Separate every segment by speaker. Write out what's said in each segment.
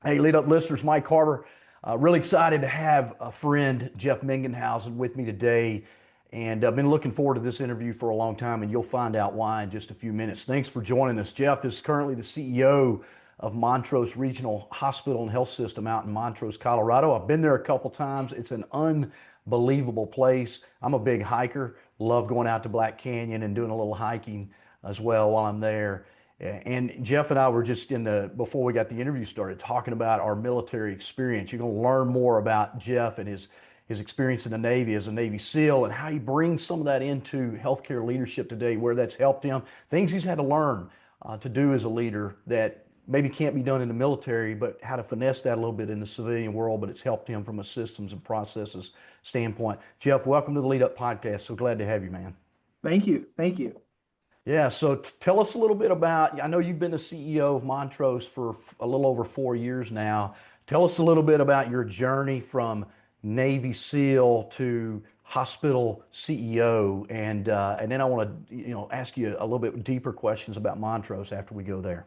Speaker 1: Hey, lead up listeners, Mike Harbour. Really excited to have a friend, Jeff Mengenhausen, with me today. And I've been looking forward to this interview for a long time, and you'll find out why in just a few minutes. Thanks for joining us. Jeff is currently the CEO of Montrose Regional Hospital and Health System out in Montrose, Colorado. I've been there a couple times. It's an unbelievable place. I'm a big hiker, love going out to Black Canyon and doing a little hiking as well while I'm there. And Jeff and I were just before we got the interview started, talking about our military experience. You're going to learn more about Jeff and his experience in the Navy as a Navy SEAL and how he brings some of that into healthcare leadership today, where that's helped him, things he's had to learn to do as a leader that maybe can't be done in the military, but how to finesse that a little bit in the civilian world, but it's helped him from a systems and processes standpoint. Jeff, welcome to the Lead Up Podcast. So glad to have you, man.
Speaker 2: Thank you. Thank you.
Speaker 1: Yeah, so tell us a little bit about, I know you've been the CEO of Montrose for a little over 4 years now. Tell us a little bit about your journey from Navy SEAL to hospital CEO, and then I want to ask you a little bit deeper questions about Montrose after we go there.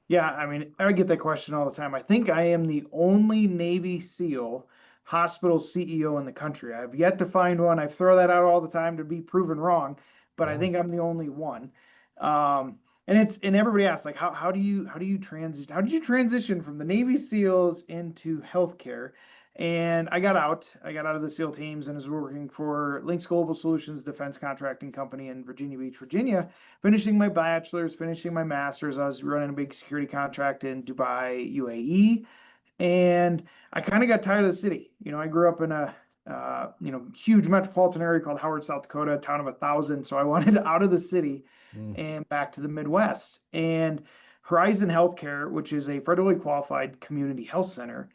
Speaker 2: Yeah, I mean, I get that question all the time. I think I am the only Navy SEAL hospital CEO in the country. I've yet to find one. I throw that out all the time to be proven wrong, but I
Speaker 1: Yeah.
Speaker 2: think I'm the only one. And everybody asks, like, how do you transition? How did you transition from the Navy SEALs into healthcare? And I got out of the SEAL teams and was working for Lynx Global Solutions Defense Contracting Company in Virginia Beach, Virginia, finishing my bachelor's, finishing my master's. I was running a big security contract in Dubai, UAE, and I kind of got tired of the city. I grew up in a huge metropolitan area called Howard, South Dakota, a town of 1,000. So I wanted out of the city
Speaker 1: Mm.
Speaker 2: and back to the Midwest. And Horizon Healthcare, which is a federally qualified community health center,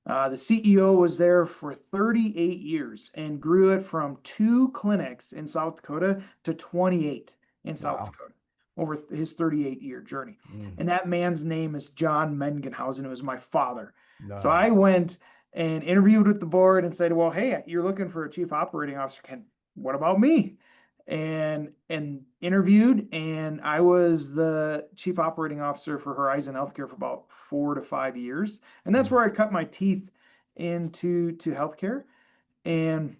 Speaker 2: the CEO was there for 38 years and grew it from two clinics in South Dakota to 28 in South
Speaker 1: Wow.
Speaker 2: Dakota over his 38-year journey.
Speaker 1: Mm.
Speaker 2: And that man's name is John Mengenhausen. It was my father. So
Speaker 1: No.
Speaker 2: I went and interviewed with the board and said, well, hey, you're looking for a chief operating officer. What about me? And interviewed, and I was the chief operating officer for Horizon Healthcare for about 4 to 5 years, and that's
Speaker 1: Mm.
Speaker 2: where I cut my teeth into healthcare and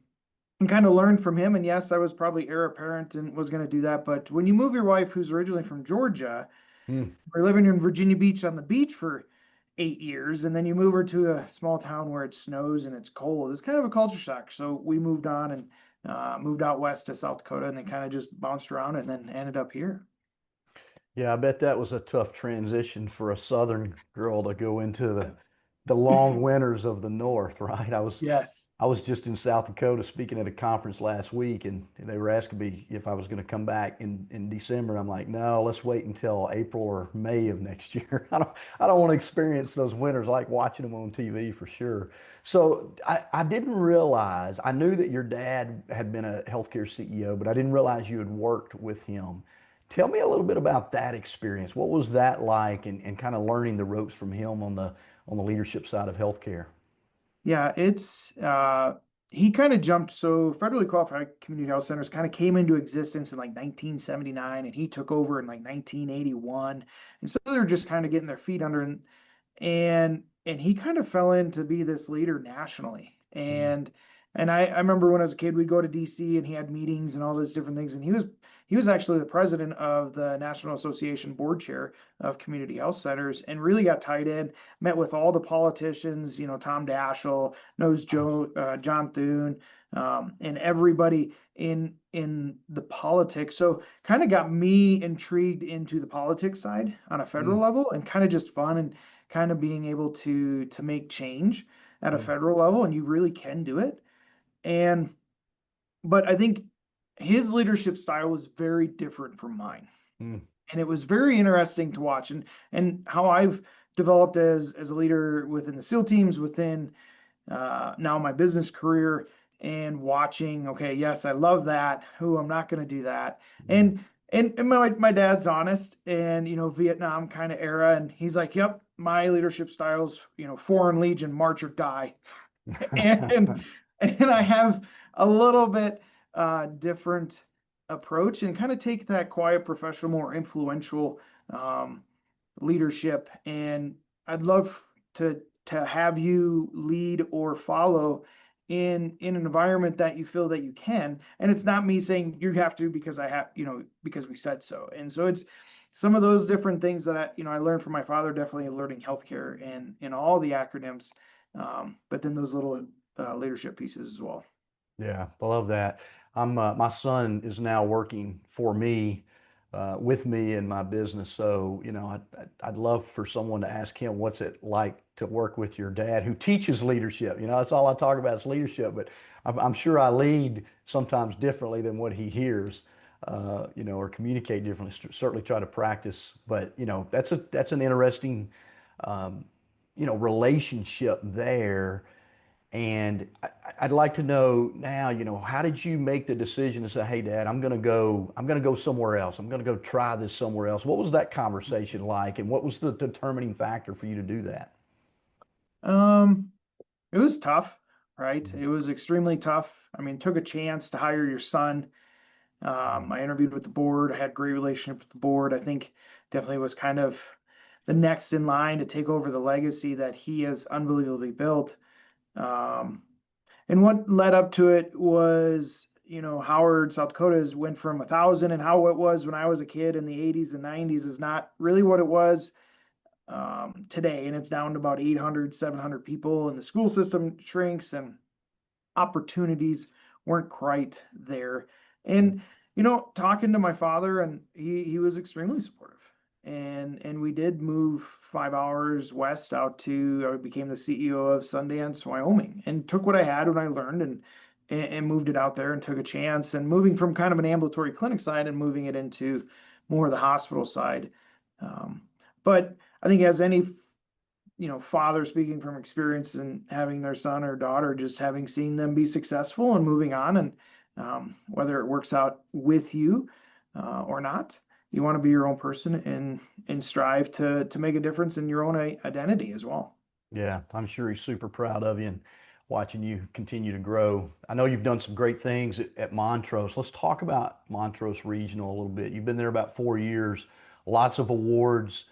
Speaker 2: kind of learned from him. And yes, I was probably heir apparent and was going to do that. But when you move your wife, who's originally from Georgia,
Speaker 1: Mm.
Speaker 2: we're living in Virginia Beach on the beach for 8 years, and then you move her to a small town where it snows and it's cold. It's kind of a culture shock. So we moved on and moved out west to South Dakota, and then kind of just bounced around and then ended up here.
Speaker 1: Yeah, I bet that was a tough transition for a Southern girl to go into the long winters of the North, right?
Speaker 2: Yes.
Speaker 1: I was just in South Dakota speaking at a conference last week, and they were asking me if I was going to come back in December. I'm like, no, let's wait until April or May of next year. I don't want to experience those winters. I like watching them on TV for sure. So I didn't realize, I knew that your dad had been a healthcare CEO, but I didn't realize you had worked with him. Tell me a little bit about that experience. What was that like, and kind of learning the ropes from him on the leadership side of healthcare?
Speaker 2: Yeah, it's he kind of jumped. So federally qualified community health centers kind of came into existence in like 1979, and he took over in like 1981. And so they're just kind of getting their feet under, and he kind of fell in to be this leader nationally.
Speaker 1: Mm.
Speaker 2: And I remember when I was a kid, we'd go to DC and he had meetings and all these different things. And he was actually the president of the National Association board chair of community health centers, and really got tied in, met with all the politicians, Tom Daschle, knows John Thune, and everybody in the politics. So kind of got me intrigued into the politics side on a federal
Speaker 1: Mm.
Speaker 2: level, and kind of just fun and kind of being able to make change at a
Speaker 1: Mm.
Speaker 2: federal level, and you really can do it. And but I think his leadership style was very different from mine,
Speaker 1: Mm.
Speaker 2: and it was very interesting to watch, and how I've developed as a leader within the SEAL teams, within now my business career, and watching. Okay, yes, I love that. Who I'm not going to do that,
Speaker 1: Mm.
Speaker 2: and my dad's honest, and Vietnam kind of era, and he's like, yep, my leadership styles, Foreign Legion, march or die, and and I have a little bit different approach, and kind of take that quiet, professional, more influential um, leadership. And I'd love to have you lead or follow in an environment that you feel that you can. And it's not me saying you have to because I have, because we said so. And so it's some of those different things that I learned from my father, definitely learning healthcare and in all the acronyms, but then those little leadership pieces as well.
Speaker 1: Yeah, I love that. My son is now working for me, with me in my business. So, I'd love for someone to ask him what's it like to work with your dad who teaches leadership. That's all I talk about is leadership, but I'm sure I lead sometimes differently than what he hears, or communicate differently. Certainly try to practice, but that's an interesting, um, relationship there. And I'd like to know now, how did you make the decision to say, "Hey, Dad, I'm gonna go somewhere else. I'm gonna go try this somewhere else." What was that conversation like, and what was the determining factor for you to do that?
Speaker 2: Um, it was tough, right?
Speaker 1: Mhm.
Speaker 2: It was extremely tough. I mean, took a chance to hire your son. I interviewed with the board. I had great relationship with the board. I think definitely was kind of the next in line to take over the legacy that he has unbelievably built. Um, and what led up to it was, Howard, South Dakota went from 1,000, and how it was when I was a kid in the 80s and 90s is not really what it was today. And it's down to about 800, 700 people, and the school system shrinks and opportunities weren't quite there. And talking to my father, and he was extremely supportive. And we did move 5 hours west out to I became the CEO of Sundance, Wyoming, and took what I had when I learned and moved it out there and took a chance and moving from kind of an ambulatory clinic side and moving it into more of the hospital side. Um, but I think as any father speaking from experience and having their son or daughter, just having seen them be successful and moving on, and whether it works out with you or not, you want to be your own person and strive to make a difference in your own identity as well.
Speaker 1: Yeah, I'm sure he's super proud of you and watching you continue to grow. I know you've done some great things at Montrose. Let's talk about Montrose Regional a little bit. You've been there about 4 years, lots of awards,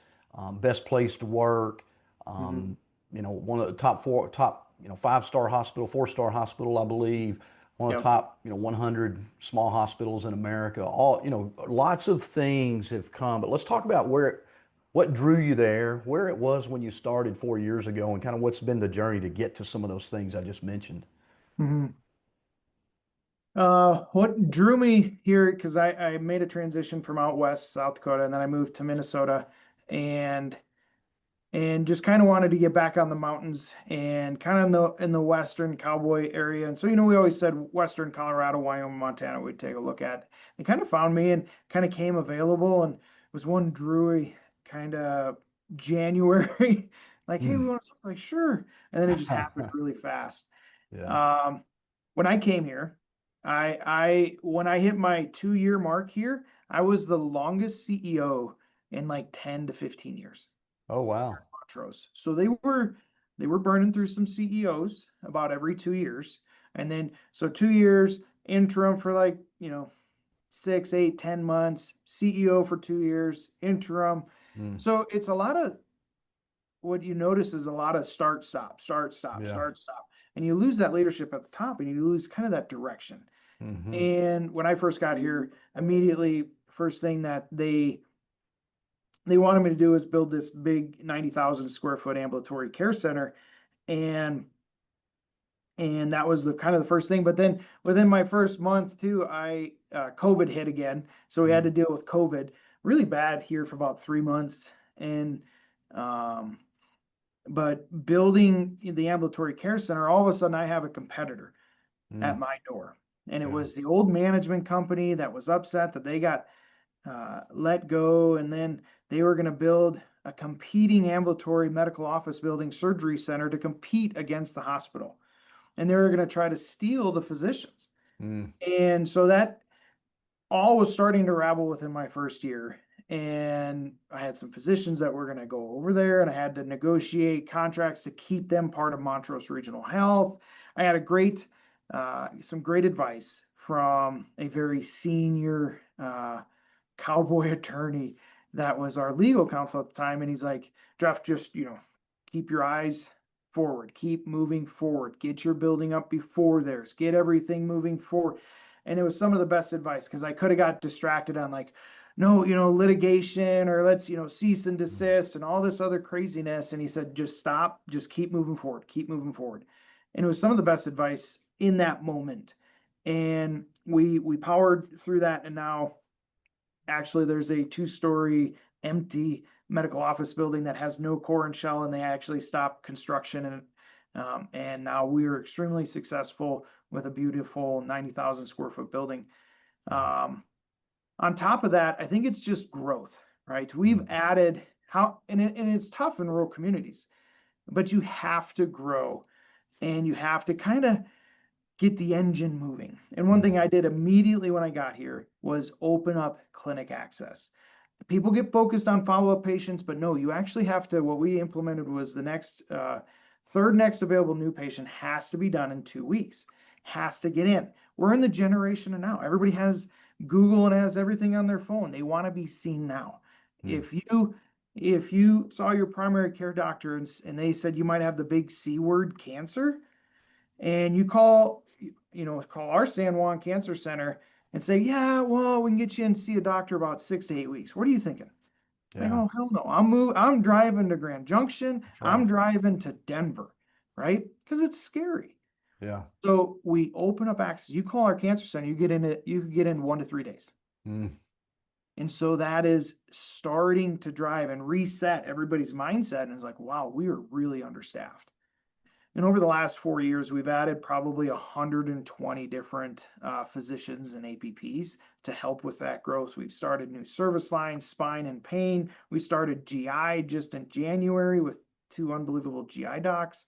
Speaker 1: best place to work,
Speaker 2: Mhm.
Speaker 1: um, one of the top, 5-star hospital, 4-star hospital, I believe, one of the
Speaker 2: Yep.
Speaker 1: top, 100 small hospitals in America. All, lots of things have come, but let's talk about what drew you there, where it was when you started 4 years ago, and kind of what's been the journey to get to some of those things I just mentioned.
Speaker 2: Mhm. What drew me here, because I made a transition from out west, South Dakota, and then I moved to Minnesota, and just kind of wanted to get back on the mountains and kind of in the western cowboy area. And so, we always said western Colorado, Wyoming, Montana, we'd take a look at. They kind of found me and kind of came available, and it was one dreary kind of January, like, hey, we
Speaker 1: Hmm.
Speaker 2: want to, like, sure. And then it just happened really fast.
Speaker 1: Yeah.
Speaker 2: Um, when I came here, when I hit my 2 year mark here, I was the longest CEO in like 10 to 15 years.
Speaker 1: Oh, wow.
Speaker 2: Montrose. So they were burning through some CEOs about every 2 years. And then so 2 years interim for like, 6, 8, 10 months, CEO for 2 years, interim.
Speaker 1: Mm.
Speaker 2: So it's a lot of what you notice is a lot of start, stop, start, stop,
Speaker 1: Yeah.
Speaker 2: start, stop. And you lose that leadership at the top and you lose kind of that direction.
Speaker 1: Hmm.
Speaker 2: And when I first got here, immediately first thing that they wanted me to do is build this big 90,000 square foot ambulatory care center, and that was the kind of the first thing. But then within my first month too, I COVID hit again, so we had to
Speaker 1: Mm.
Speaker 2: deal with COVID really bad here for about 3 months, and um, but building the ambulatory care center, all of a sudden I have a competitor at
Speaker 1: Mm.
Speaker 2: my door, and it
Speaker 1: Yeah.
Speaker 2: was the old management company that was upset that they got let go, and then they were going to build a competing ambulatory medical office building surgery center to compete against the hospital. And they were going to try to steal the physicians.
Speaker 1: Mm.
Speaker 2: And so that all was starting to ravel within my first year. And I had some physicians that were going to go over there, and I had to negotiate contracts to keep them part of Montrose Regional Health. I had some great advice from a very senior cowboy attorney that was our legal counsel at the time. And he's like, Jeff, just, keep your eyes forward, keep moving forward, get your building up before theirs, get everything moving forward. And it was some of the best advice, because I could have got distracted on like, no, litigation, or let's, cease and desist and all this other craziness. And he said, just stop, just keep moving forward, keep moving forward. And it was some of the best advice in that moment. And we powered through that. And now actually there's a 2-story empty medical office building that has no core and shell, and they actually stopped construction. And now we are extremely successful with a beautiful 90,000 square foot building. On top of that, I think it's just growth, right? We've added and it's tough in rural communities, but you have to grow, and you have to kind of get the engine moving. And one thing I did immediately when I got here was open up clinic access. People get focused on follow-up patients, but no, you actually have to, what we implemented was the third next available new patient has to be done in 2 weeks, has to get in. We're in the generation of now. Everybody has Google and has everything on their phone. They want to be seen now. If you saw your primary care doctor and they said you might have the big C word, cancer, and you call our San Juan Cancer Center and say, yeah, well, we can get you in to see a doctor about 6 to 8 weeks. What are you thinking?
Speaker 1: Yeah.
Speaker 2: Like, oh, hell no. I'm driving to Grand Junction.
Speaker 1: Right.
Speaker 2: I'm driving to Denver, right? Because it's scary.
Speaker 1: Yeah.
Speaker 2: So we open up access. You call our cancer center, you can get in 1 to 3 days. And so that is starting to drive and reset everybody's mindset. And it's like, wow, we are really understaffed. And over the last 4 years, we've added probably 120 different physicians and APPs to help with that growth. We've started new service lines, spine and pain. We started GI just in January with 2 unbelievable GI docs.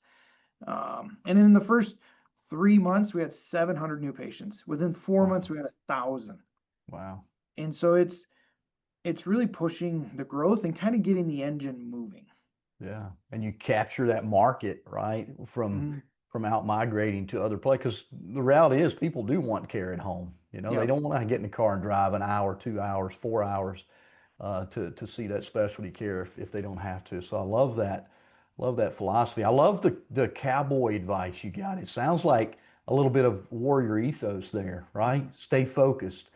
Speaker 2: And in the first 3 months, we had 700 new patients. Within 4 months, we had 1,000.
Speaker 1: Wow.
Speaker 2: And so it's really pushing the growth and kind of getting the engine moving.
Speaker 1: Yeah, and you capture that market, right, from out migrating to other places. Because the reality is, people do want care at home. They don't want to get in the car and drive an hour, 2 hours, 4 hours to see that specialty care if they don't have to. So I love that philosophy. I love the cowboy advice you got. It sounds like a little bit of warrior ethos there, right? Stay focused,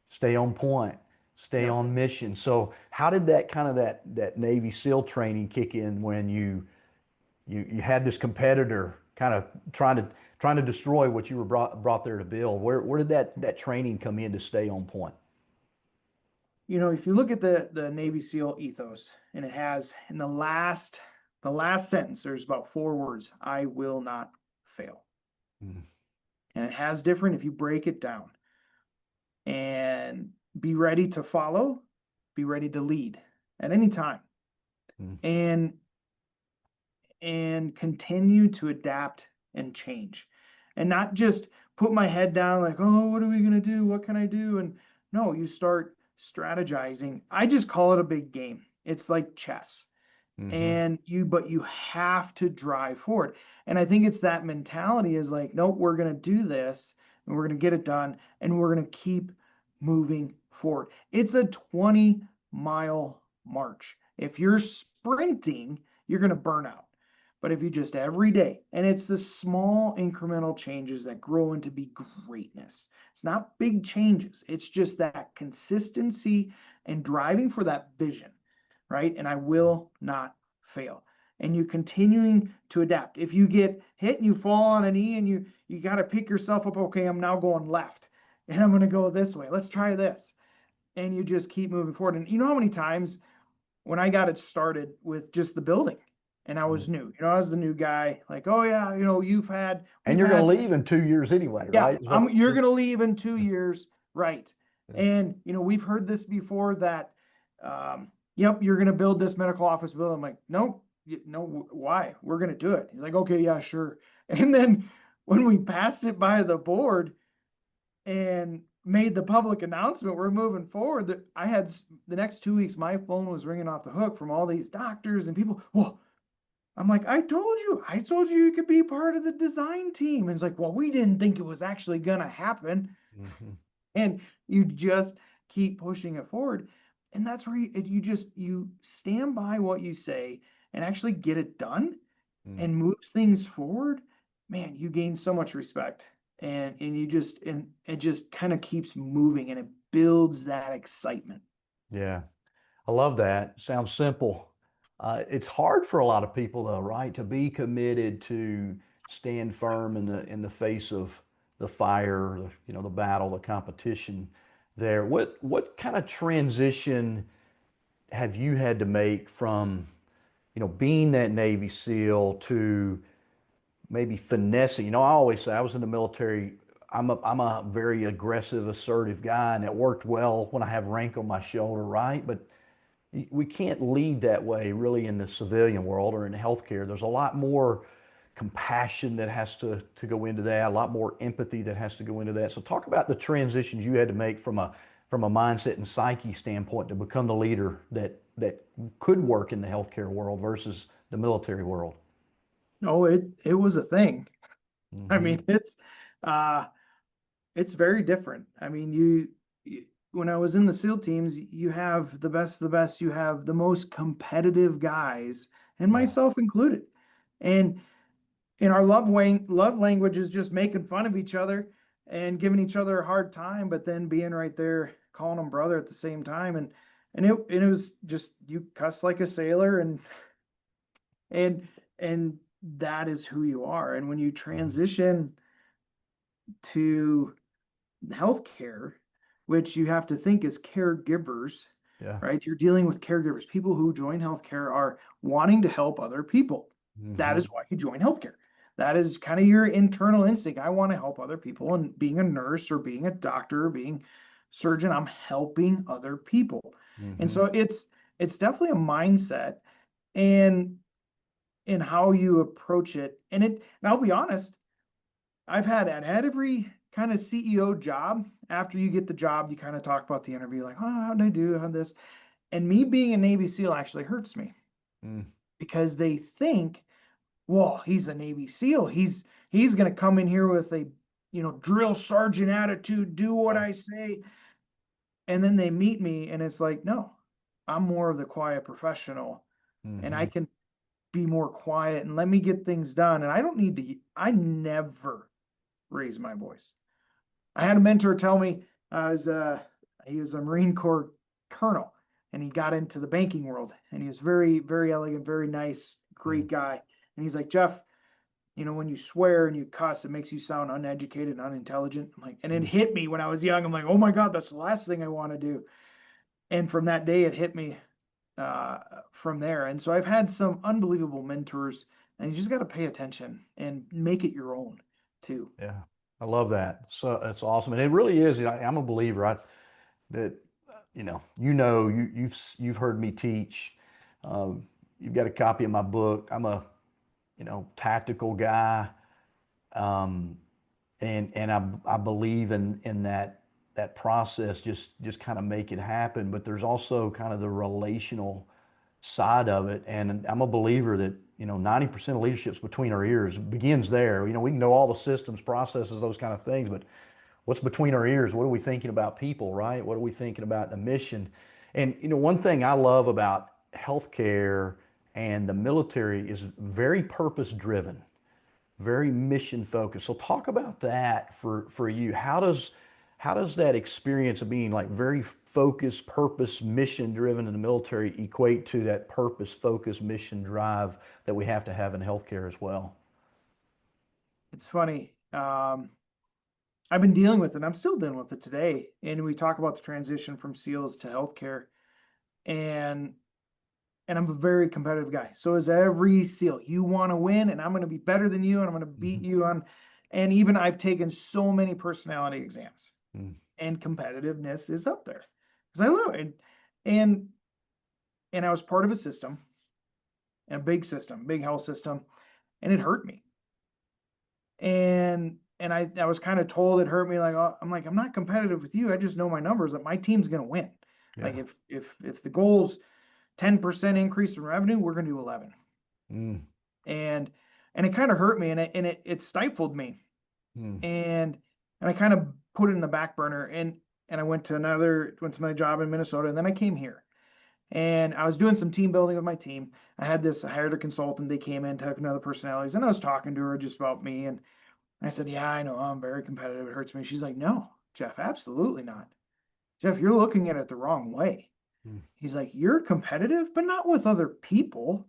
Speaker 1: stay on point, stay on mission. So how did that kind of that Navy SEAL training kick in when you had this competitor kind of trying to destroy what you were brought there to build? Where did that training come in to stay on point?
Speaker 2: If you look at the Navy SEAL ethos, and it has in the last sentence, there's about 4 words: I will not fail. And it has different, if you break it down, and be ready to follow, be ready to lead at any time, and continue to adapt and change, and not just put my head down like, oh, what are we going to do? What can I do? And no, you start strategizing. I just call it a big game. It's like chess. But you have to drive forward. And I think it's that mentality is like, nope, we're going to do this and we're going to get it done, and we're going to keep moving forward. It's a 20-mile march. If you're sprinting, you're going to burn out. But if you just every day, and it's the small incremental changes that grow into be greatness. It's not big changes. It's just that consistency and driving for that vision, right? And I will not fail. And you continuing to adapt. If you get hit and you fall on a knee and you got to pick yourself up, okay, I'm now going left and I'm going to go this way. Let's try this. And you just keep moving forward. And you know how many times when I got it started with just the building, and I was new, I was the new guy, like, oh yeah,
Speaker 1: And you're going to leave in 2 years anyway, right?
Speaker 2: Yeah, you're going to leave in 2 years, right? And we've heard this before that, yep, you're going to build this medical office building. I'm like, nope, no, why? We're going to do it. He's like, okay, yeah, sure. And then when we passed it by the board and made the public announcement, we're moving forward, that I had the next 2 weeks, my phone was ringing off the hook from all these doctors and people. Well, I'm like, I told you you could be part of the design team. And it's like, well, we didn't think it was actually going to happen. And you just keep pushing it forward. And that's where you stand by what you say, and actually get it done
Speaker 1: Mm.
Speaker 2: and move things forward, man, you gain so much respect. And you just and it just kind of keeps moving and it builds that excitement.
Speaker 1: Yeah. I love that. Sounds simple. It's hard for a lot of people though, right? To be committed to stand firm in the face of the fire, the battle, the competition there. What kind of transition have you had to make from, being that Navy SEAL to maybe finessing? I always say I was in the military. I'm a very aggressive, assertive guy, and it worked well when I have rank on my shoulder, right? But we can't lead that way really in the civilian world or in healthcare. There's a lot more compassion that has to go into that, a lot more empathy that has to go into that. So talk about the transitions you had to make from a mindset and psyche standpoint to become the leader that could work in the healthcare world versus the military world.
Speaker 2: Oh, it was a thing. I
Speaker 1: Hmm.
Speaker 2: mean, uh it's very different. I mean, when I was in the SEAL teams, you have the best of the best, you have the most competitive guys, and
Speaker 1: Yeah.
Speaker 2: myself included. And in our love language is just making fun of each other and giving each other a hard time, but then being right there calling them brother at the same time. And it was just you cuss like a sailor and and that is who you are. And when you
Speaker 1: Mhm.
Speaker 2: transition to healthcare, which you have to think is caregivers,
Speaker 1: Yeah.
Speaker 2: right? You're dealing with caregivers. People who join healthcare are wanting to help other people. That
Speaker 1: Hmm.
Speaker 2: is why you join healthcare. That is kind of your internal instinct. I want to help other people. And being a nurse or being a doctor or being surgeon, I'm helping other people. And
Speaker 1: Hmm.
Speaker 2: so it's definitely a mindset and in how you approach it. And I'll be honest, I've had every kind of CEO job. After you get the job, you kind of talk about the interview, like, oh, how did I do? How this? And me being a Navy SEAL actually hurts me
Speaker 1: Mm.
Speaker 2: because they think, well, he's a Navy SEAL. He's gonna come in here with a drill sergeant attitude, do what
Speaker 1: Yeah.
Speaker 2: I say. And then they meet me and it's like, no, I'm more of the quiet professional and I
Speaker 1: Hmm.
Speaker 2: can be more quiet and let me get things done. And I don't need to, I never raise my voice. I had a mentor tell me he was a Marine Corps colonel and he got into the banking world and he was very, very elegant, very nice,
Speaker 1: Mm.
Speaker 2: great guy. And he's like, Jeff, when you swear and you cuss, it makes you sound uneducated and unintelligent. I'm like, and it
Speaker 1: Mm.
Speaker 2: hit me when I was young. I'm like, oh my God, that's the last thing I want to do. And from that day, it hit me uh, from there. And so I've had some unbelievable mentors, and you just got to pay attention and make it your own too.
Speaker 1: Yeah. I love that. So that's awesome. And it really is. I'm a believer. That you've heard me teach. You've got a copy of my book. I'm a tactical guy, um, and I believe in that process. Just kind of make it happen. But there's also kind of the relational side of it, and I'm a believer that 90% of leadership's between our ears. It begins there. We can know all the systems, processes, those kind of things, but what's between our ears? What are we thinking about people, right? What are we thinking about the mission? And one thing I love about healthcare and the military is very purpose driven, very mission focused. So talk about that for you. How does that experience of being like very focused, purpose, mission driven in the military equate to that purpose, focus, mission drive that we have to have in healthcare as well?
Speaker 2: It's funny. I've been dealing with it. I'm still dealing with it today. And we talk about the transition from SEALs to healthcare, and I'm a very competitive guy. So is every SEAL. You want to win, and I'm going to be better than you, and I'm going to beat
Speaker 1: Hmm.
Speaker 2: you on. And even I've taken so many personality exams,
Speaker 1: Mm.
Speaker 2: and competitiveness is up there because I love it. And and I was part of a system, big health system, and it hurt me. And I was kind of told it hurt me like, oh, I'm not competitive with you. I just know my numbers that my team's going to win. Like
Speaker 1: Yeah.
Speaker 2: if the goal's 10% increase in revenue, we're going to do 11.
Speaker 1: Mm.
Speaker 2: And and it kind of hurt me and it stifled me.
Speaker 1: Mm.
Speaker 2: And I kind of put it in the back burner and I went to my job in Minnesota and then I came here. And I was doing some team building with my team. I hired a consultant. They came in, took another personalities, and I was talking to her just about me. And I said, yeah, I know I'm very competitive. It hurts me. She's like, no, Jeff, absolutely not. Jeff, you're looking at it the wrong way.
Speaker 1: Mm.
Speaker 2: He's like, you're competitive, but not with other people.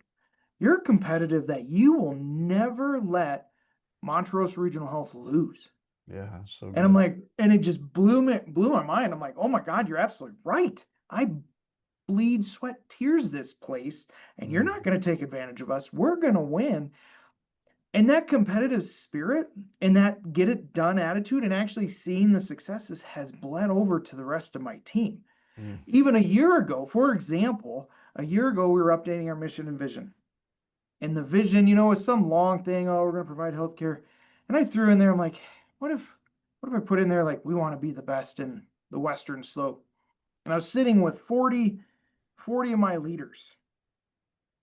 Speaker 2: You're competitive that you will never let Montrose Regional Health lose.
Speaker 1: Yeah, so
Speaker 2: And I'm
Speaker 1: good.
Speaker 2: like, and it just blew my mind. I'm like, oh my God, you're absolutely right. I bleed, sweat, tears this place, and you're
Speaker 1: Mm.
Speaker 2: not going to take advantage of us. We're going to win. And that competitive spirit and that get it done attitude and actually seeing the successes has bled over to the rest of my team.
Speaker 1: Mm.
Speaker 2: Even a year ago, for example, a year ago, we were updating our mission and vision. And the vision, was some long thing. Oh, we're going to provide healthcare. And I threw in there, I'm like, what if I put in there, like, we want to be the best in the Western Slope? And I was sitting with 40 of my leaders,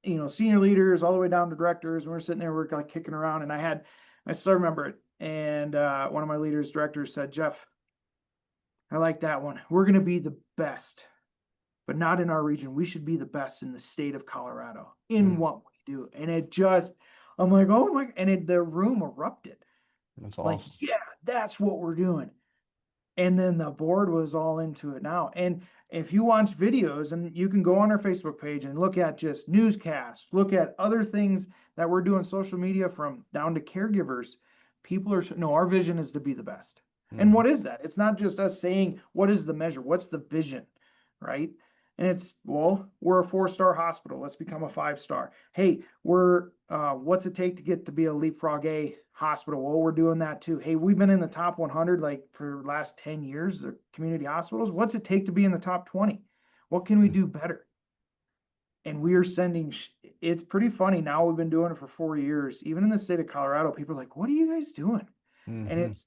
Speaker 2: senior leaders all the way down to directors. And we're sitting there, we're like kicking around. And I still remember it. And one of my leaders, directors said, Jeff, I like that one. We're going to be the best, but not in our region. We should be the best in the state of Colorado in
Speaker 1: Mm.
Speaker 2: what we do. And I'm like, oh my, and the room erupted.
Speaker 1: That's
Speaker 2: Like,
Speaker 1: awesome.
Speaker 2: yeah, that's what we're doing. And then the board was all into it now. And if you watch videos, and you can go on our Facebook page and look at just newscasts, look at other things that we're doing social media from down to caregivers, people are, no, our vision is to be the best. And
Speaker 1: Mm.
Speaker 2: what is that? It's not just us saying, what is the measure? What's the vision? Right. And it's, well, we're a 4-star hospital. Let's become a 5-star. Hey, what's it take to get to be a Leapfrog A hospital? Well, we're doing that too. Hey, we've been in the top 100 like for the last 10 years, the community hospitals. What's it take to be in the top 20? What can we
Speaker 1: Mm.
Speaker 2: do better? And we are sending, it's pretty funny. Now we've been doing it for 4 years. Even in the state of Colorado, people are like, what are you guys doing? And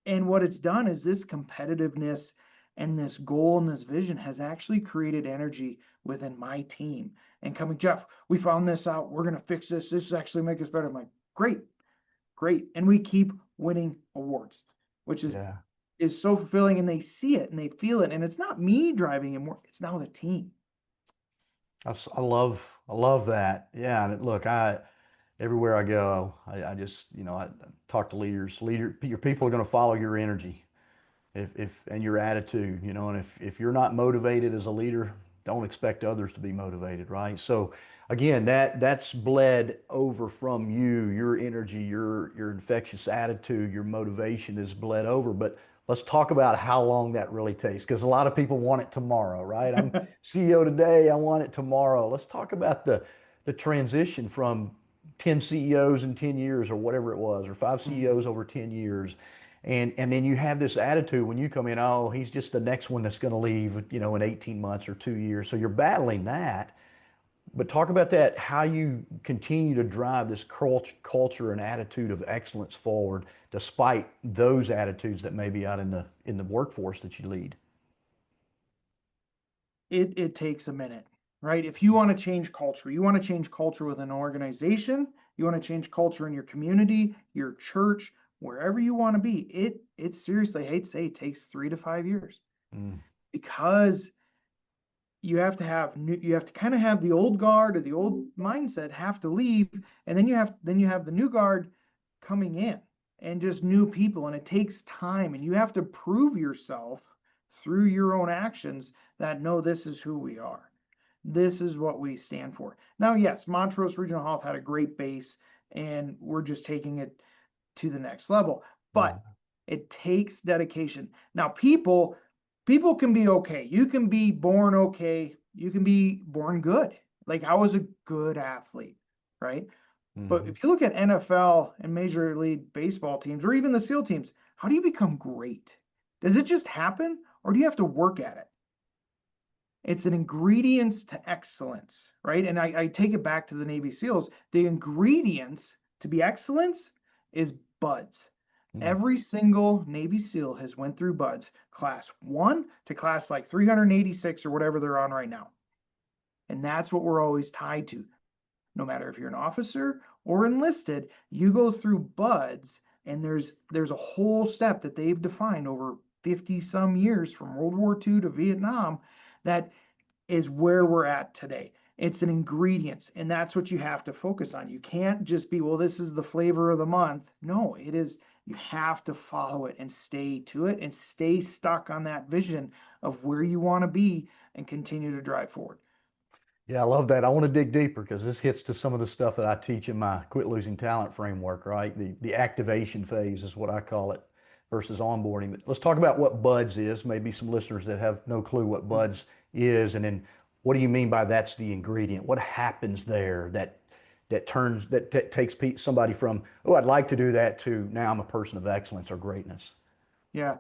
Speaker 1: Mm-hmm.
Speaker 2: what it's done is this competitiveness and this goal and this vision has actually created energy within my team. And coming, Jeff, we found this out. We're going to fix this. This is actually make us better. I'm like, great, great. And we keep winning awards, which
Speaker 1: Yeah.
Speaker 2: is so fulfilling. And they see it and they feel it. And it's not me driving it more. It's now the team.
Speaker 1: I love that. Yeah. And look, everywhere I go, I just, I talk to leaders. Your people are going to follow your energy. If and your attitude, and if you're not motivated as a leader, don't expect others to be motivated, right? So again, that's bled over from you, your energy, your infectious attitude, your motivation is bled over. But let's talk about how long that really takes, because a lot of people want it tomorrow, right? I'm CEO today, I want it tomorrow. Let's talk about the transition from 10 CEOs in 10 years or whatever it was, or 5 CEOs over 10 years. And then you have this attitude when you come in, oh, he's just the next one that's going to leave, in 18 months or 2 years. So you're battling that. But talk about that, how you continue to drive this culture and attitude of excellence forward, despite those attitudes that may be out in the workforce that you lead.
Speaker 2: It takes a minute, right? If you want to change culture, you want to change culture with an organization, you want to change culture in your community, your church, wherever you want to be. It seriously, I hate to say, it takes 3 to 5 years
Speaker 1: Mm.
Speaker 2: because you have to kind of have the old guard or the old mindset have to leave, and then you have the new guard coming in and just new people, and it takes time, and you have to prove yourself through your own actions that no, this is who we are. This is what we stand for. Now, yes, Montrose Regional Health had a great base, and we're just taking it to the next level.
Speaker 1: Yeah.
Speaker 2: But it takes dedication. Now, people can be okay. You can be born okay. You can be born good. Like I was a good athlete, right? But
Speaker 1: Hmm.
Speaker 2: if you look at NFL and Major League Baseball teams, or even the SEAL teams, how do you become great? Does it just happen, or do you have to work at it? It's an ingredients to excellence, right? And I take it back to the Navy SEALs. The ingredients to be excellence is buds.
Speaker 1: Mm.
Speaker 2: Every single Navy SEAL has went through buds, class 1 to class like 386 or whatever they're on right now. And that's what we're always tied to. No matter if you're an officer or enlisted, you go through buds, and there's a whole step that they've defined over 50 some years from World War II to Vietnam that is where we're at today. It's an ingredients, and that's what you have to focus on. You can't just be, well, this is the flavor of the month. No, it is, you have to follow it and stay to it and stay stuck on that vision of where you want to be and continue to drive forward.
Speaker 1: Yeah, I love that. I want to dig deeper because this hits to some of the stuff that I teach in my Quit Losing Talent framework, right? The activation phase is what I call it versus onboarding. Let's talk about what buds is. Maybe some listeners that have no clue what buds is, and then what do you mean by that's the ingredient? What happens there that takes somebody from, oh, I'd like to do that, to now I'm a person of excellence or greatness.
Speaker 2: Yeah.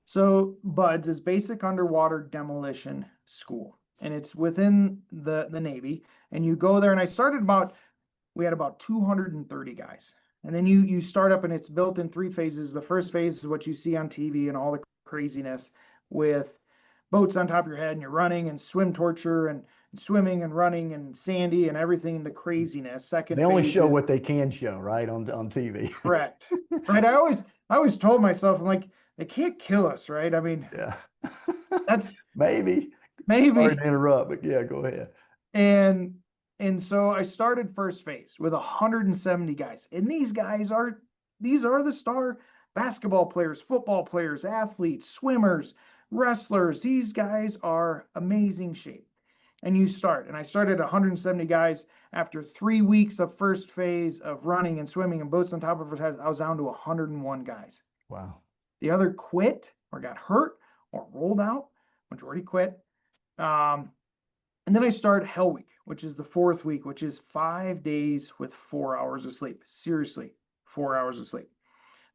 Speaker 2: So BUDS is Basic Underwater Demolition School, and it's within the Navy. And you go there, and I started about, we had about 230 guys. And then you start up, and it's built in three phases. The first phase is what you see on TV and all the craziness with boats on top of your head, and you're running and swim torture and swimming and running and sandy and everything, the craziness.
Speaker 1: They
Speaker 2: Second
Speaker 1: only
Speaker 2: phase
Speaker 1: show what
Speaker 2: is
Speaker 1: they can show, right, on TV.
Speaker 2: correct. Right. I always told myself, I'm like, they can't kill us, right? I mean,
Speaker 1: Yeah.
Speaker 2: that's
Speaker 1: Maybe. Sorry to
Speaker 2: maybe.
Speaker 1: interrupt, but yeah, go ahead.
Speaker 2: And and so I started first phase with 170 guys. And these are the star basketball players, football players, athletes, swimmers, wrestlers. These guys are amazing shape. And you start, and I started 170 guys. After 3 weeks of first phase of running and swimming and boats on top of our heads, I was down to 101 guys.
Speaker 1: Wow.
Speaker 2: The other quit or got hurt or rolled out. Majority quit. Um, and then I start Hell Week, which is the fourth week, which is 5 days with 4 hours of sleep. Seriously, 4 hours of sleep.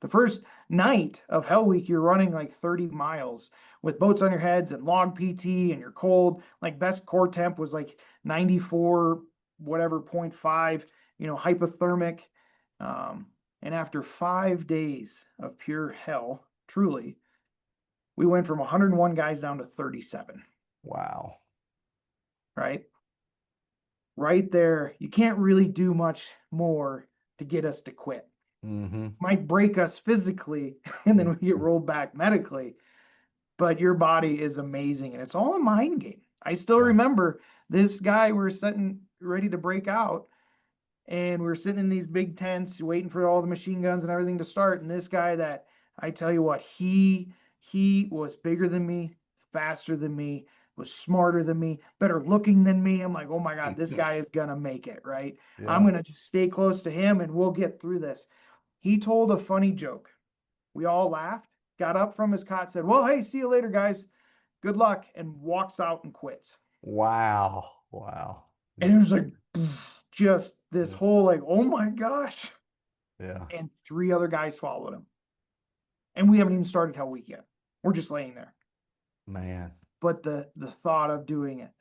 Speaker 2: The first night of Hell Week, you're running like 30 miles with boats on your heads and log PT, and you're cold. Like best core temp was like 94, whatever, 0.5, hypothermic. And after 5 days of pure hell, truly, we went from 101 guys down to 37,
Speaker 1: Wow.
Speaker 2: right? Right there, you can't really do much more to get us to quit.
Speaker 1: Mm-hmm.
Speaker 2: Might break us physically, and then we get rolled back medically, but your body is amazing, and it's all a mind game. I still
Speaker 1: Yeah.
Speaker 2: remember this guy, we're sitting ready to break out, and we're sitting in these big tents waiting for all the machine guns and everything to start. And this guy, that I tell you what, he was bigger than me, faster than me, was smarter than me, better looking than me. I'm like, oh my God, this guy is gonna make it, right? I'm
Speaker 1: Yeah.
Speaker 2: gonna just stay close to him and we'll get through this. He told a funny joke. We all laughed, got up from his cot, said, well, hey, see you later, guys. Good luck, and walks out and quits.
Speaker 1: Wow. Wow.
Speaker 2: And it was like just this
Speaker 1: Yeah.
Speaker 2: whole like, oh my gosh.
Speaker 1: Yeah.
Speaker 2: And three other guys followed him. And we haven't even started Hell Week yet. We're just laying there.
Speaker 1: Man.
Speaker 2: But the thought of doing it.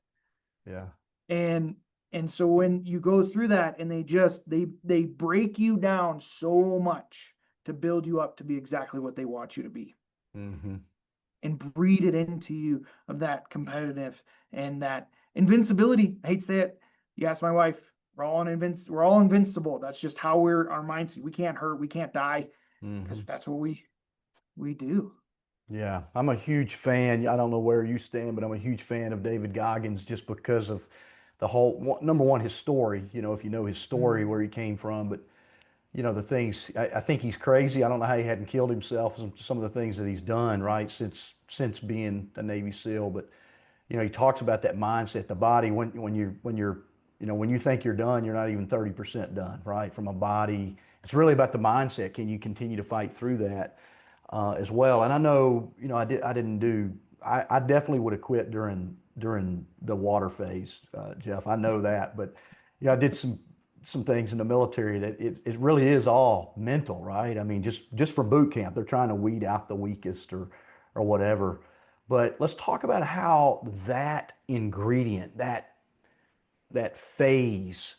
Speaker 1: Yeah.
Speaker 2: And and so when you go through that, and they break you down so much to build you up to be exactly what they want you to be,
Speaker 1: Mm-hmm.
Speaker 2: and breed it into you of that competitive and that invincibility. I hate to say it. You ask my wife, we're all invincible. That's just how we're our mindset. We can't hurt, we can't die, because
Speaker 1: Mm-hmm.
Speaker 2: that's what we do.
Speaker 1: Yeah. I'm a huge fan. I don't know where you stand, but I'm a huge fan of David Goggins just because of the whole number one, his story, if you know his story,
Speaker 2: Mm.
Speaker 1: where he came from, but the things I think he's crazy. I don't know how he hadn't killed himself. Some of the things that he's done, right, since being a Navy SEAL. But he talks about that mindset, the body. When you think you're done, you're not even 30% done, right? From a body, it's really about the mindset. Can you continue to fight through that as well? And I know, I didn't do. I definitely would have quit during the water phase, Jeff. I know that, but I did some things in the military that it really is all mental, right? I mean, just for boot camp, they're trying to weed out the weakest or whatever. But let's talk about how that ingredient, that phase,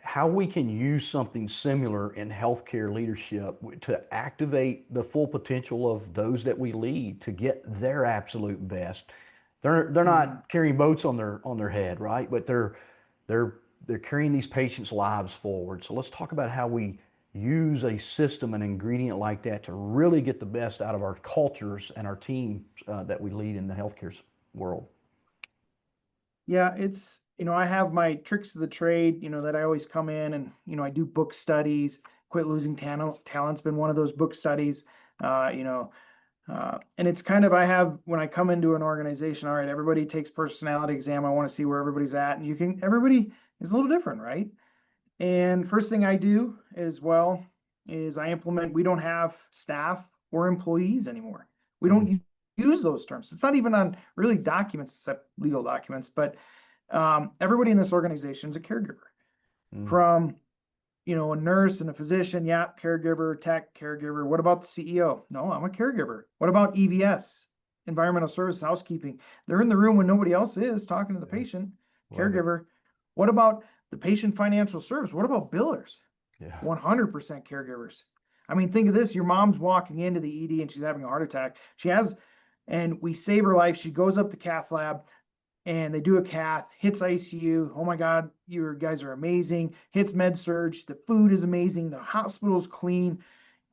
Speaker 1: how we can use something similar in healthcare leadership to activate the full potential of those that we lead to get their absolute best. They're
Speaker 2: Mm.
Speaker 1: not carrying boats on their head, right? But they're they're carrying these patients' lives forward. So let's talk about how we use a system, an ingredient like that to really get the best out of our cultures and our teams that we lead in the healthcare world.
Speaker 2: Yeah, it's, I have my tricks of the trade, that I always come in and, I do book studies. Quit Losing Talent's been one of those book studies. Uh, you know, and it's kind of, I have, when I come into an organization, all right, everybody takes personality exam. I want to see where everybody's at. And everybody is a little different, right? And first thing I do as well is I implement, we don't have staff or employees anymore. We don't use those terms. It's not even on really documents except legal documents, but everybody in this organization is a caregiver.
Speaker 1: Mm.
Speaker 2: From, a nurse and a physician, yeah, caregiver, tech, caregiver. What about the CEO? No, I'm a caregiver. What about EVS, environmental service, housekeeping? They're in the room when nobody else is talking to the
Speaker 1: Yeah.
Speaker 2: patient,
Speaker 1: Love it.
Speaker 2: caregiver. What about the patient financial service? What about billers?
Speaker 1: Yeah.
Speaker 2: 100% caregivers. I mean, think of this. Your mom's walking into the ED and she's having a heart attack. And we save her life. She goes up to cath lab and they do a cath, hits ICU. Oh my God, you guys are amazing. Hits med surge. The food is amazing. The hospital's clean.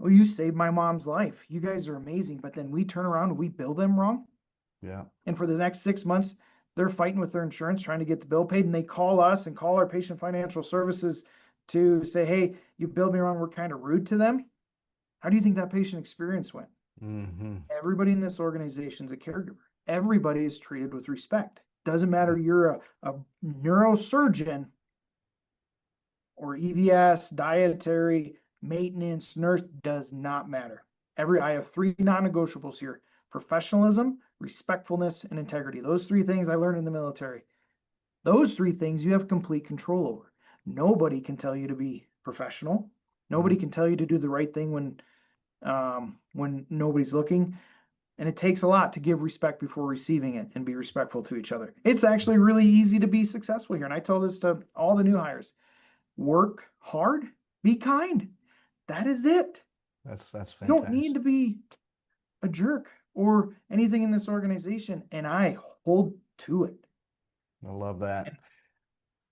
Speaker 2: Oh, you saved my mom's life. You guys are amazing. But then we turn around and we bill them wrong.
Speaker 1: Yeah.
Speaker 2: And for the next 6 months, they're fighting with their insurance, trying to get the bill paid. And they call us and call our patient financial services to say, hey, you billed me wrong. We're kind of rude to them. How do you think that patient experience went?
Speaker 1: Mm-hmm.
Speaker 2: Everybody in this organization is a caregiver. Everybody is treated with respect. Doesn't matter you're a neurosurgeon or EVS, dietary, maintenance, nurse, does not matter. I have three non-negotiables here: professionalism, respectfulness, and integrity. Those three things I learned in the military. Those three things you have complete control over. Nobody can tell you to be professional. Nobody
Speaker 1: Right.
Speaker 2: can tell you to do the right thing when nobody's looking. And it takes a lot to give respect before receiving it and be respectful to each other. It's actually really easy to be successful here. And I tell this to all the new hires: work hard, be kind. That is it.
Speaker 1: That's
Speaker 2: You don't need
Speaker 1: fantastic.
Speaker 2: to be a jerk or anything in this organization. And I hold to it.
Speaker 1: I love that.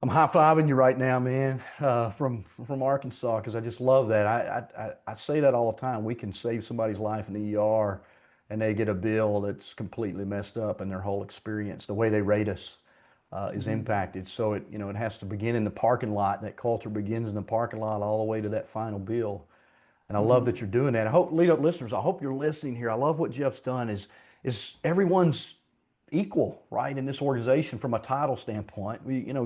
Speaker 1: I'm high-fiving you right now, man, from Arkansas, because I just love that. I say that all the time. We can save somebody's life in the ER, and they get a bill that's completely messed up, and their whole experience, the way they rate us, is
Speaker 2: Mhm.
Speaker 1: impacted. So it has to begin in the parking lot. That culture begins in the parking lot all the way to that final bill. And I love
Speaker 2: Mhm.
Speaker 1: that you're doing that. I hope, lead up listeners, I hope you're listening here. I love what Jeff's done is everyone's equal, right, in this organization from a title standpoint.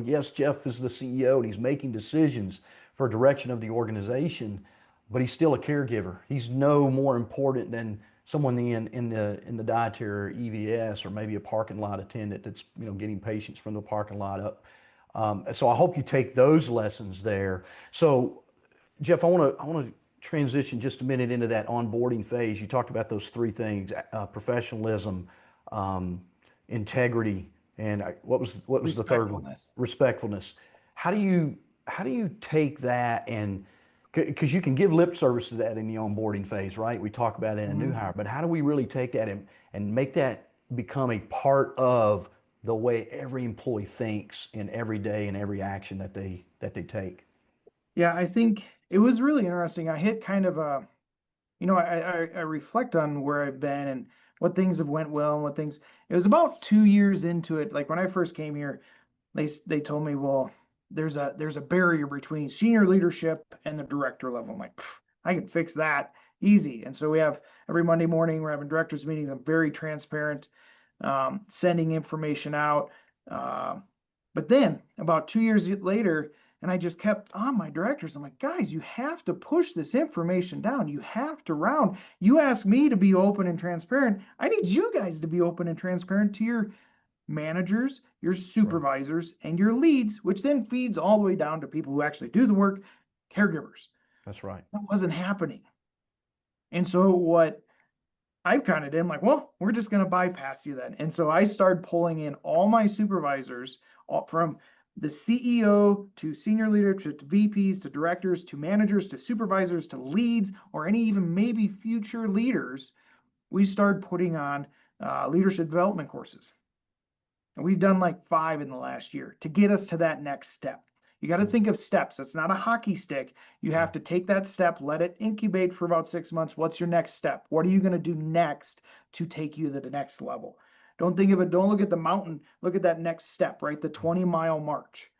Speaker 1: Yes, Jeff is the CEO and he's making decisions for direction of the organization, but he's still a caregiver. He's no more important than someone in the dietary or EVS or maybe a parking lot attendant that's getting patients from the parking lot up. So I hope you take those lessons there. So Jeff, I want to transition just a minute into that onboarding phase. You talked about those three things: professionalism, um, integrity, and what was the third one?
Speaker 2: Respectfulness.
Speaker 1: Respectfulness. How do you take that and because you can give lip service to that in the onboarding phase, right? We talk about it in a new
Speaker 2: Mhm.
Speaker 1: hire, but how do we really take that and make that become a part of the way every employee thinks in every day and every action that they take?
Speaker 2: Yeah, I think it was really interesting. I hit kind of I reflect on where I've been and what things have went well and what things. It was about 2 years into it. Like when I first came here, they told me, well, there's a barrier between senior leadership and the director level. I'm like, I can fix that easy. And so we have every Monday morning we're having directors meetings. I'm very transparent, sending information out. Uh, but then about 2 years later, and I just kept on my directors. I'm like, guys, you have to push this information down. You have to round. You ask me to be open and transparent. I need you guys to be open and transparent to your managers, your
Speaker 1: Right.
Speaker 2: supervisors, and your leads, which then feeds all the way down to people who actually do the work, caregivers.
Speaker 1: That's right.
Speaker 2: That wasn't happening. And so what I've kind of did, I'm like, well, we're just going to bypass you then. And so I started pulling in all my supervisors from the CEO to senior leadership to VPs to directors to managers to supervisors to leads or any even maybe future leaders. We started putting on leadership development courses. And we've done like 5 in the last year to get us to that next step. You got to think of steps. It's not a hockey stick. You
Speaker 1: Yeah.
Speaker 2: have to take that step, let it incubate for about 6 months. What's your next step? What are you going to do next to take you to the next level? Don't think of it. Don't look at the mountain. Look at that next step, right? The 20-mile march,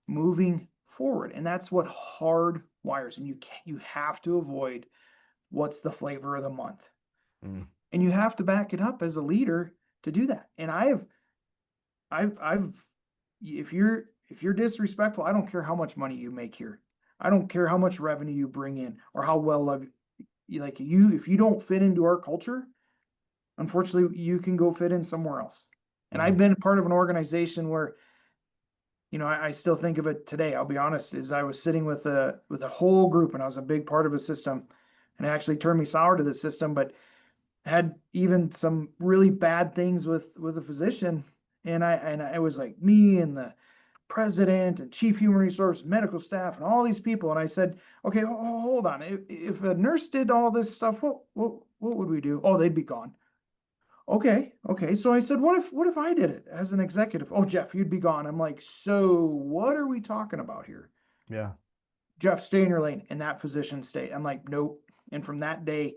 Speaker 2: moving forward. And that's what hard wires. And you have to avoid what's the flavor of the month.
Speaker 1: Mm.
Speaker 2: And you have to back it up as a leader to do that. And if you're disrespectful, I don't care how much money you make here. I don't care how much revenue you bring in or how well if you don't fit into our culture, unfortunately, you can go fit in somewhere else. And I've been part of an organization where, I still think of it today. I'll be honest, is I was sitting with a whole group, and I was a big part of a system, and it actually turned me sour to the system, but had even some really bad things with a physician. And I was like, me and the president and chief human resource, medical staff, and all these people. And I said, okay, hold on. If a nurse did all this stuff, what would we do? Oh, they'd be gone. Okay. So I said, what if I did it as an executive? Oh, Jeff, you'd be gone. I'm like, so what are we talking about here?
Speaker 1: Yeah.
Speaker 2: Jeff, stay in your lane. And that physician stayed. I'm like, nope. And from that day,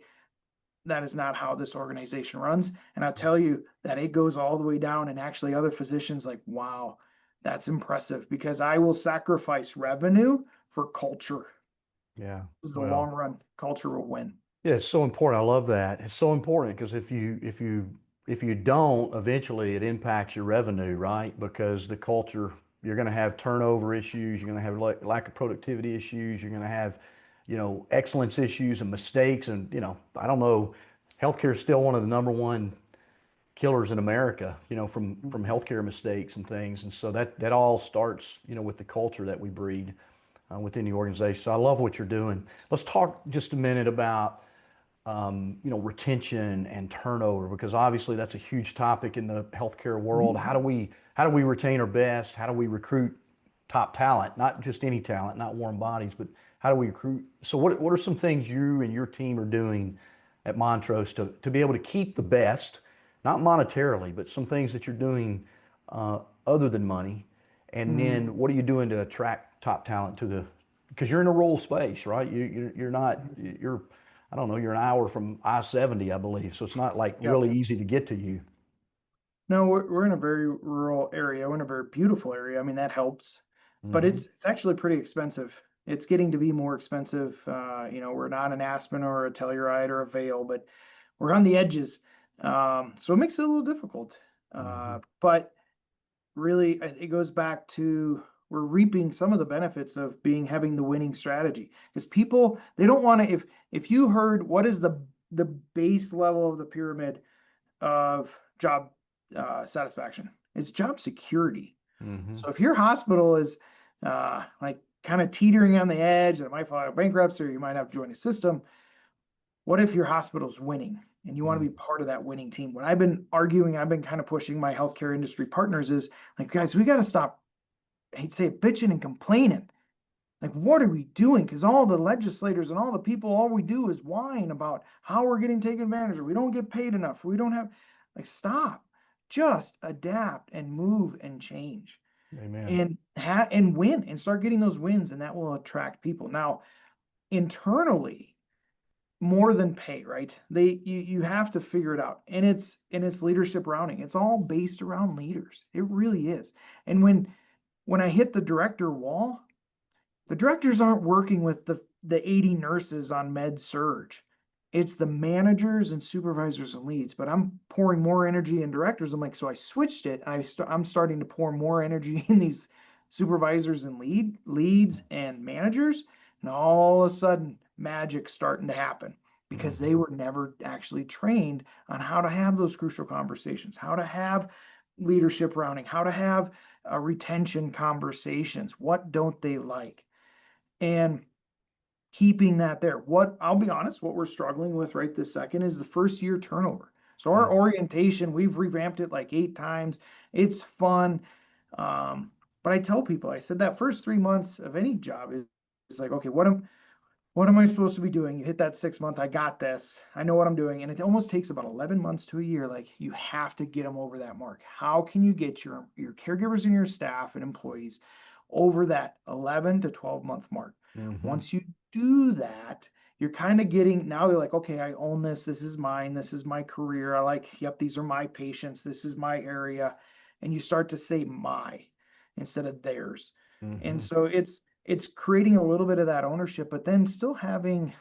Speaker 2: that is not how this organization runs. And I'll tell you that it goes all the way down, and actually other physicians like, wow, that's impressive, because I will sacrifice revenue for culture.
Speaker 1: Yeah.
Speaker 2: This is the
Speaker 1: Well,
Speaker 2: long run. Culture will win.
Speaker 1: yeah, it's so important. I love that. It's so important because if you don't, eventually it impacts your revenue, right? Because the culture, you're going to have turnover issues, you're going to have lack of productivity issues, you're going to have, excellence issues and mistakes, and I don't know, healthcare is still one of the number one killers in America, from healthcare mistakes and things, and so that all starts, with the culture that we breed within the organization. So I love what you're doing. Let's talk just a minute about retention and turnover, because obviously that's a huge topic in the healthcare world. How do we retain our best? How do we recruit top talent? Not just any talent, not warm bodies, but how do we recruit? So what are some things you and your team are doing at Montrose to be able to keep the best, not monetarily, but some things that you're doing other than money? And
Speaker 2: Mm-hmm.
Speaker 1: then what are you doing to attract top talent because you're in a rural space, right? You're not, I don't know, you're an hour from I-70, I believe. So it's not like
Speaker 2: Yep.
Speaker 1: really easy to get to you.
Speaker 2: No, we're in a very rural area. We're in a very beautiful area. I mean, that helps, but
Speaker 1: Hmm.
Speaker 2: it's actually pretty expensive. It's getting to be more expensive. We're not an Aspen or a Telluride or a Vale, but we're on the edges. So it makes it a little difficult.
Speaker 1: Hmm.
Speaker 2: But really, it goes back to we're reaping some of the benefits of having the winning strategy, because people, they don't want to, if you heard what is the base level of the pyramid of job satisfaction, it's job security.
Speaker 1: Hmm.
Speaker 2: So if your hospital is like kind of teetering on the edge, that might file bankruptcy, or you might have to join a system, what if your hospital's winning and you want to be part of that winning team? What I've been arguing, I've been kind of pushing my healthcare industry partners is like, guys, we got to stop, I hate to say it, bitching and complaining. Like, what are we doing? Because all the legislators and all the people, all we do is whine about how we're getting taken advantage of. We don't get paid enough. We don't have, like, stop. Just adapt and move and change
Speaker 1: Amen.
Speaker 2: and win and start getting those wins, and that will attract people. Now, internally, more than pay, right? You have to figure it out. And it's leadership rounding. It's all based around leaders. It really is. And when I hit the director wall, the directors aren't working with the 80 nurses on med surge. It's the managers and supervisors and leads, but I'm pouring more energy in directors. I'm like, so I switched it. I'm starting to pour more energy in these supervisors and leads and managers. And all of a sudden, magic's starting to happen, because they
Speaker 1: Hmm.
Speaker 2: were never actually trained on how to have those crucial conversations, how to have leadership rounding, how to have retention conversations. What don't they like? And keeping that there. What I'll be honest, what we're struggling with right this second is the first year turnover. So our orientation, we've revamped it like 8 times. It's fun. But I tell people, I said that first 3 months of any job is like, okay, what am I supposed to be doing? You hit that 6 month, I got this. I know what I'm doing. And it almost takes about 11 months to a year. Like, you have to get them over that mark. How can you get your caregivers and your staff and employees over that 11 to 12 month mark?
Speaker 1: Hmm.
Speaker 2: Once you do that, you're kind of getting, now they're like, okay, I own this. This is mine. This is my career. I like, yep, these are my patients. This is my area. And you start to say my instead of theirs. And
Speaker 1: Hmm.
Speaker 2: so it's creating a little bit of that ownership, but then still having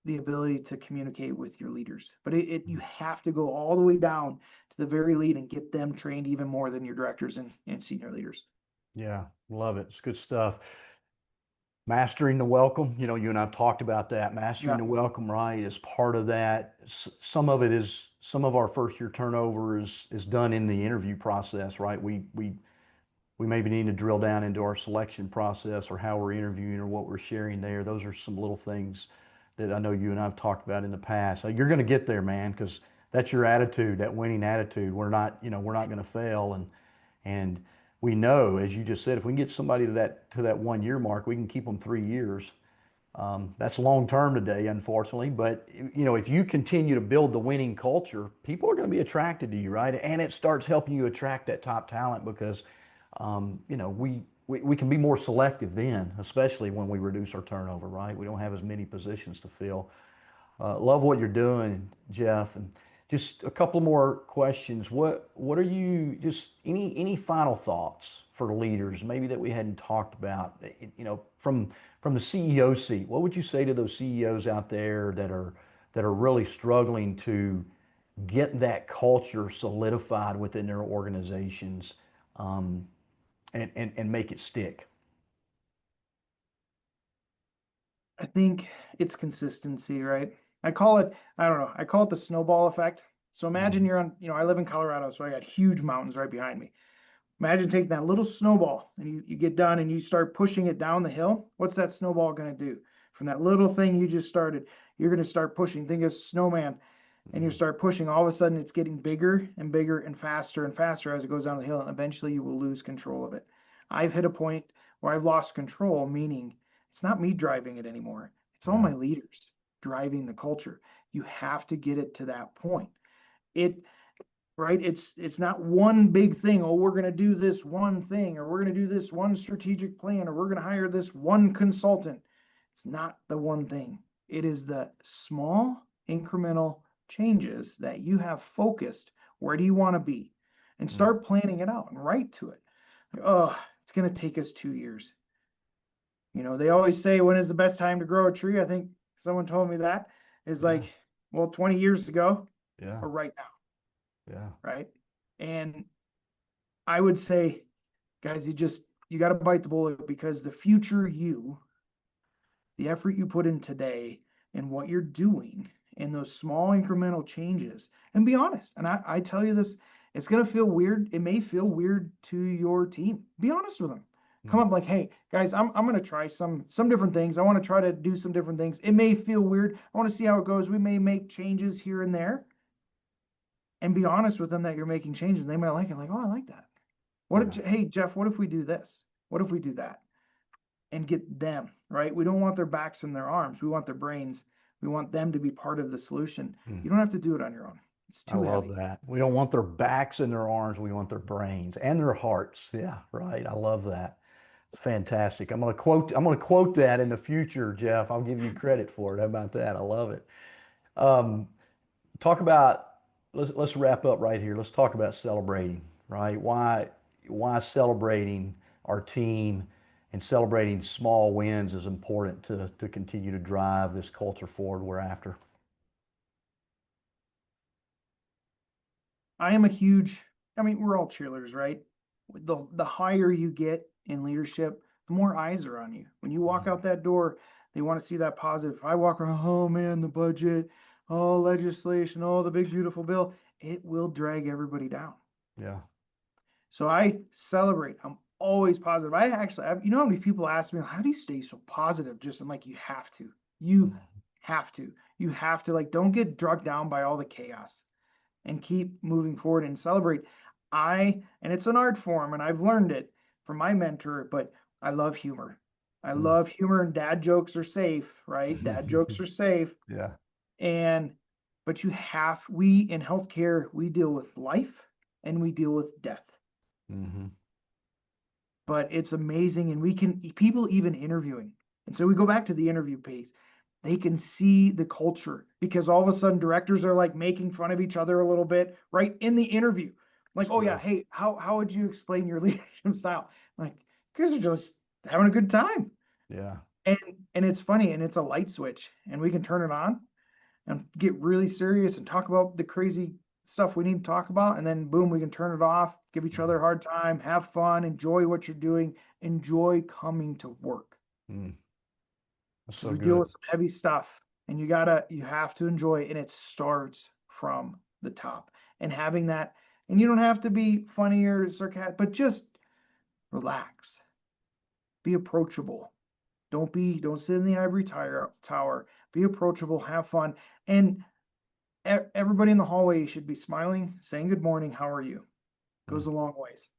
Speaker 2: the ability to communicate with your leaders. But you have to go all the way down to the very lead and get them trained even more than your directors and senior leaders.
Speaker 1: Yeah, love it. It's good stuff. Mastering the welcome, you and I've talked about that. Mastering
Speaker 2: Yeah.
Speaker 1: the welcome, right, is part of that. Some of it is some of our first year turnover is done in the interview process, right? We maybe need to drill down into our selection process or how we're interviewing or what we're sharing there. Those are some little things that I know you and I've talked about in the past. You're going to get there, man, because that's your attitude, that winning attitude. We're not going to fail, and we know, as you just said, if we can get somebody to that 1 year mark, we can keep them 3 years. That's long term today, unfortunately. But if you continue to build the winning culture, people are going to be attracted to you, right? And it starts helping you attract that top talent because we can be more selective then, especially when we reduce our turnover, right? We don't have as many positions to fill. Love what you're doing, Jeff. And just a couple more questions. What are you just any final thoughts for leaders maybe that we hadn't talked about? From the CEO seat, what would you say to those CEOs out there that are really struggling to get that culture solidified within their organizations, um, and make it stick?
Speaker 2: I think it's consistency, right? I don't know, I call it the snowball effect. So imagine
Speaker 1: Mhm.
Speaker 2: you're on, I live in Colorado, so I got huge mountains right behind me. Imagine taking that little snowball and you get done and you start pushing it down the hill. What's that snowball going to do? From that little thing you just started, you're going to start pushing. Think of snowman, and you
Speaker 1: Mhm.
Speaker 2: start pushing. All of a sudden, it's getting bigger and faster as it goes down the hill, and eventually you will lose control of it. I've hit a point where I've lost control, meaning it's not me driving it anymore. It's all
Speaker 1: Yeah.
Speaker 2: my leaders driving the culture. You have to get it to that point. It right? It's not one big thing. Oh, we're going to do this one thing, or we're going to do this one strategic plan, or we're going to hire this one consultant. It's not the one thing. It is the small incremental changes that you have focused. Where do you want to be? And
Speaker 1: Mm.
Speaker 2: start planning it out and write to it. Oh, it's going to take us 2 years. They always say, when is the best time to grow a tree? I think someone told me that is
Speaker 1: Yeah.
Speaker 2: like, well, 20 years ago
Speaker 1: Yeah.
Speaker 2: or right now,
Speaker 1: Yeah.
Speaker 2: right? And I would say, guys, you got to bite the bullet, because the future you, the effort you put in today and what you're doing and those small incremental changes, and be honest. And I tell you this, it's going to feel weird. It may feel weird to your team. Be honest with them. Come
Speaker 1: Mm.
Speaker 2: up like, hey, guys, I'm going to try some different things. I want to try to do some different things. It may feel weird. I want to see how it goes. We may make changes here and there, and be honest with them that you're making changes. They might like it. Like, oh, I like that.
Speaker 1: Yeah.
Speaker 2: Hey, Jeff, what if we do this? What if we do that? And get them, right? We don't want their backs and their arms. We want their brains. We want them to be part of the solution.
Speaker 1: Mm.
Speaker 2: You don't have to do it on your own. It's
Speaker 1: I
Speaker 2: too
Speaker 1: love
Speaker 2: heavy.
Speaker 1: that. We don't want their backs and their arms. We want their brains and their hearts. Yeah, right. I love that. Fantastic. I'm gonna quote that in the future, Jeff. I'll give you credit for it. How about that? I love it. Um, talk about let's wrap up right here. Let's talk about celebrating, right? Why celebrating our team and celebrating small wins is important to continue to drive this culture forward we're after.
Speaker 2: I am a huge, I mean, we're all cheerleaders, right? The higher you get in leadership, the more eyes are on you. When you walk out that door, they want to see that positive. If I walk around, oh man, the budget, oh, legislation, oh, the big, beautiful bill, it will drag everybody down.
Speaker 1: Yeah.
Speaker 2: So I celebrate. I'm always positive. How many people ask me, how do you stay so positive? Just I'm like, you have to. You have to. You have to, like, don't get drugged down by all the chaos and keep moving forward and celebrate. And it's an art form, and I've learned it from my mentor, but I love humor. I
Speaker 1: Mm.
Speaker 2: love humor, and dad jokes are safe, right? Dad jokes are safe.
Speaker 1: Yeah.
Speaker 2: And, but we in healthcare, we deal with life and we deal with death.
Speaker 1: Hmm.
Speaker 2: But it's amazing. And people even interviewing. And so we go back to the interview piece. they can see the culture, because all of a sudden directors are like making fun of each other a little bit right in the interview. Like,
Speaker 1: That's
Speaker 2: oh yeah,
Speaker 1: good.
Speaker 2: hey, how would you explain your leadership style? Like, you guys are just having a good time.
Speaker 1: Yeah.
Speaker 2: And and it's funny, and it's a light switch, and we can turn it on and get really serious and talk about the crazy stuff we need to talk about, and then boom, we can turn it off, give each other a hard time, have fun, enjoy what you're doing, enjoy coming to work.
Speaker 1: Mm, that's
Speaker 2: Because
Speaker 1: so
Speaker 2: we deal
Speaker 1: good.
Speaker 2: with some heavy stuff, and you have to enjoy it, and it starts from the top. And having that, and you don't have to be funny or sarcastic, but just relax, be approachable. Don't sit in the ivory tower. Be approachable, have fun, and everybody in the hallway should be smiling, saying good morning, how are you?
Speaker 1: Mm,
Speaker 2: Goes a long ways.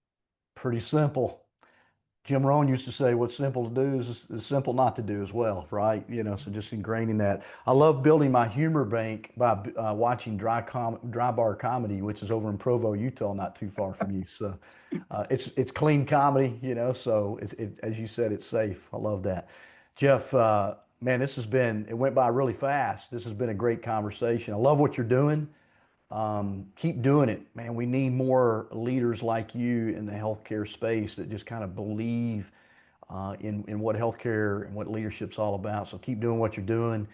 Speaker 1: pretty simple. Jim Rohn used to say, "What's simple to do is simple not to do as well," right? So just ingraining that. I love building my humor bank by watching Dry Bar Comedy, which is over in Provo, Utah, not too far from you. So it's clean comedy, So as you said, it's safe. I love that. Jeff, man, it went by really fast. This has been a great conversation. I love what you're doing. Keep doing it, man. We need more leaders like you in the healthcare space that just kind of believe in what healthcare and what leadership's all about. So keep doing what you're doing.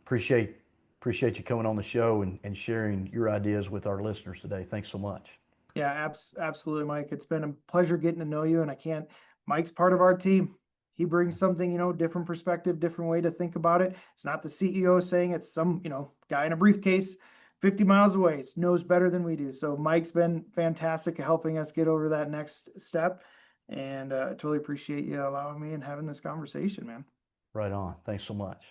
Speaker 1: Appreciate you coming on the show and sharing your ideas with our listeners today. Thanks so much.
Speaker 2: Yeah, absolutely, Mike. It's been a pleasure getting to know you, and I can't. Mike's part of our team. He brings something, different perspective, different way to think about it. It's not the CEO saying, it's some, guy in a briefcase 50 miles away knows better than we do. So Mike's been fantastic at helping us get over that next step, and totally appreciate you allowing me and having this conversation, man.
Speaker 1: Right on. Thanks so much.